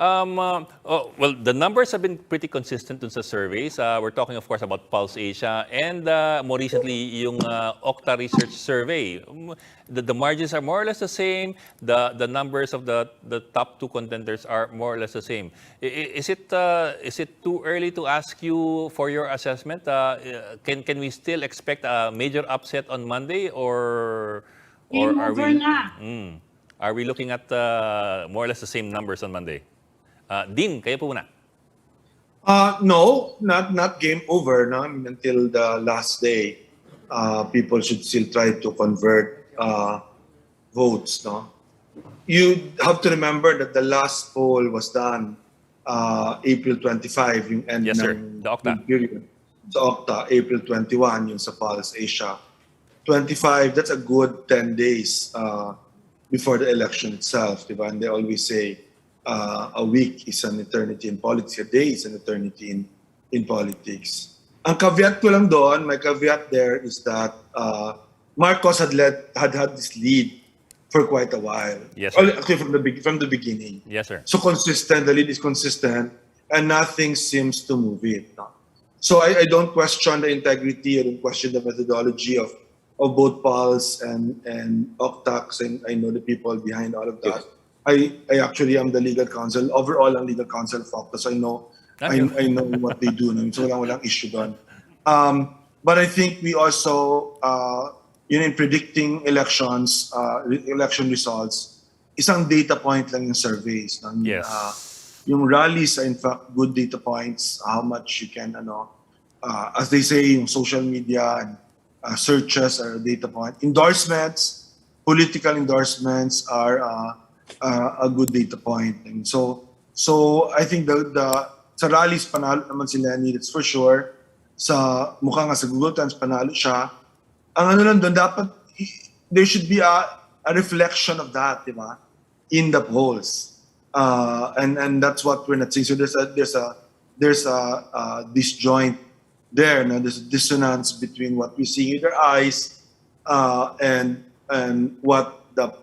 Well, the numbers have been pretty consistent dun sa surveys. We're talking, of course, about Pulse Asia and more recently, yung Okta Research Survey. The margins are more or less the same. The numbers of the top two contenders are more or less the same. Is it too early to ask you for your assessment? Can we still expect a major upset on Monday, or Game are over we? na. Are we looking at more or less the same numbers on Monday? Dean, kayo po muna. No, not game over. No? I mean, until the last day, people should still try to convert votes. No, you have to remember that the last poll was done April 25, yung end Yes, sir. ng The Okta. period. Sa Okta, April 21, yung sa Pulse Asia. 25, that's a good 10 days before the election itself, diba? And they always say, a week is an eternity in politics, a day is an eternity in politics. Ang caveat ko lang doon, my caveat there is that Marcos had this lead for quite a while. Yes, sir. Actually, from the beginning. Yes, sir. So consistent, the lead is consistent, and nothing seems to move it. No? So I don't question the integrity, I don't question the methodology of both Pulse and Okta, and I know the people behind all of that. I actually am the legal counsel. Overall, I'm legal counsel of Okta, so I know what they do. So walang issue doon. But I think we also, in predicting elections, election results, isang data point lang yung surveys. Yes. Yung rallies are in fact good data points. How much you can, as they say, yung social media and searches are a data point. Endorsements, political endorsements are a good data point. And so I think sa rallies panalo naman si Lenny, that's for sure. Sa mukha nga sa Google Trends panalo siya. Ang ano lang doon, dapat there should be a reflection of that, di ba? In the polls. And that's what we're not seeing. So there's a disjoint there. No? There's a dissonance between what we see with our eyes and what the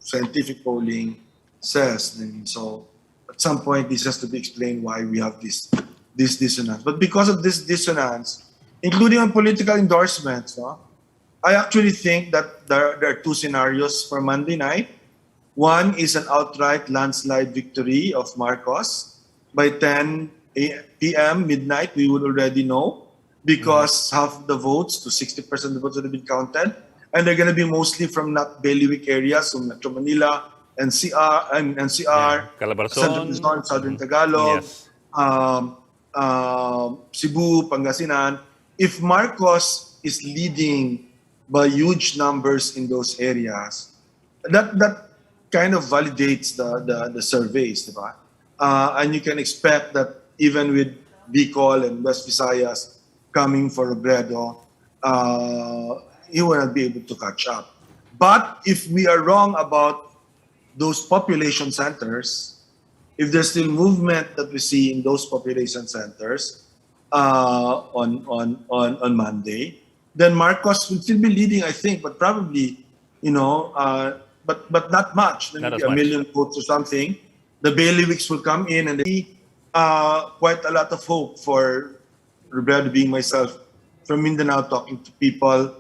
scientific polling says. And so at some point, this has to be explained why we have this dissonance. But because of this dissonance, including on political endorsements, I actually think that there are two scenarios for Monday night. One is an outright landslide victory of Marcos. By 10 p.m., midnight, we would already know because half the votes, to 60% of the votes, would have been counted. And they're going to be mostly from not bailiwick areas, so Metro Manila, NCR, Calabarzon, Central Luzon, Southern Tagalog, yes. Cebu, Pangasinan. If Marcos is leading by huge numbers in those areas, that kind of validates the surveys, diba? And you can expect that even with Bicol and West Visayas coming for Robredo, he will not be able to catch up. But if we are wrong about those population centers, if there's still movement that we see in those population centers on Monday, then Marcos will still be leading, I think, but probably, but not much. Not Maybe as a much. million votes or something. The bailiwicks will come in, and there will be quite a lot of hope for Robredo, being myself from Mindanao, talking to people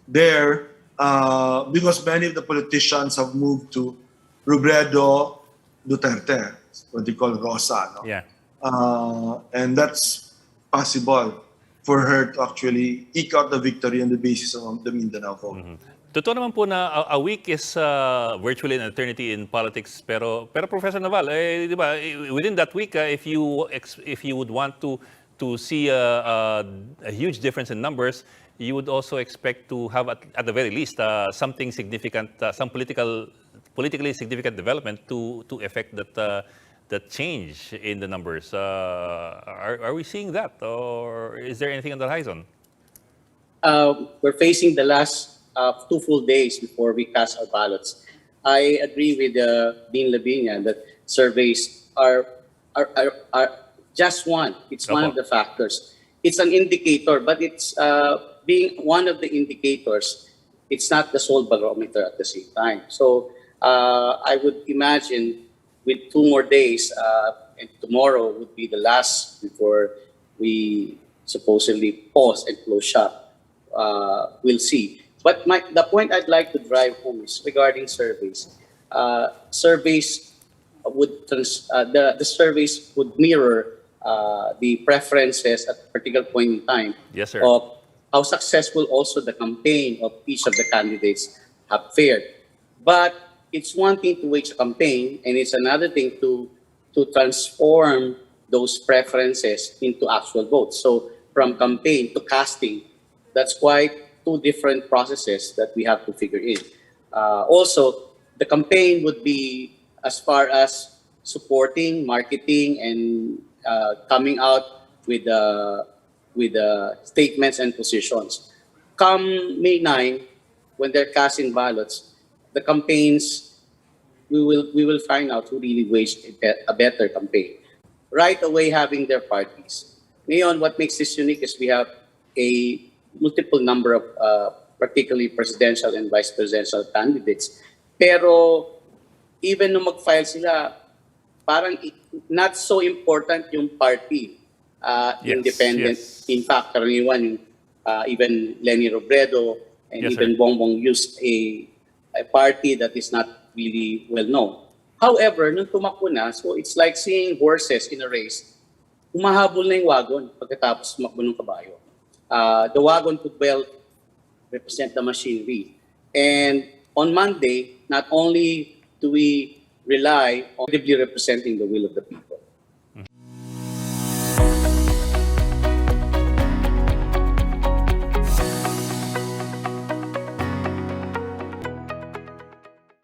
there, because many of the politicians have moved to Robredo Duterte, what they call Rosa. No? Yeah. And that's possible for her to actually eke out the victory on the basis of the Mindanao vote. Totoo naman po na a week is virtually an eternity in politics, pero Professor Naval, di ba, within that week, if you would want to see a huge difference in numbers, you would also expect to have at the very least something significant, some politically significant development to affect that change in the numbers. Are we seeing that, or is there anything on the horizon? We're facing the last 2 full days before we cast our ballots. I agree with Dean Viña that surveys are just one. It's one of the factors. It's an indicator, but it's being one of the indicators. It's not the sole barometer at the same time. So I would imagine with 2 more days, and tomorrow would be the last before we supposedly pause and close shop. We'll see. But the point I'd like to drive home is regarding surveys. Surveys the surveys would mirror the preferences at a particular point in time Yes, sir. of how successful also the campaign of each of the candidates have fared. But it's one thing to wage a campaign, and it's another thing to transform those preferences into actual votes. So from campaign to casting, that's quite 2 different processes that we have to figure in. Also, the campaign would be as far as supporting, marketing, and coming out with statements and positions. Come May 9, when they're casting ballots, the campaigns, we will find out who really waged a better campaign. Right away having their parties. Ngayon, what makes this unique is we have a multiple number of particularly presidential and vice presidential candidates. Pero even nung mag-file sila, parang not so important yung party. Yes, Independent. yes. In fact, karaniwan yung even Lenny Robredo and Yes, even sir. Bongbong used a party that is not really well known. However, nung tumakbo na, so it's like seeing horses in a race, humahabol na yung wagon pagkatapos tumakbo ng kabayo. The wagon could well represent the machinery. And on Monday, not only do we rely on actively representing the will of the people,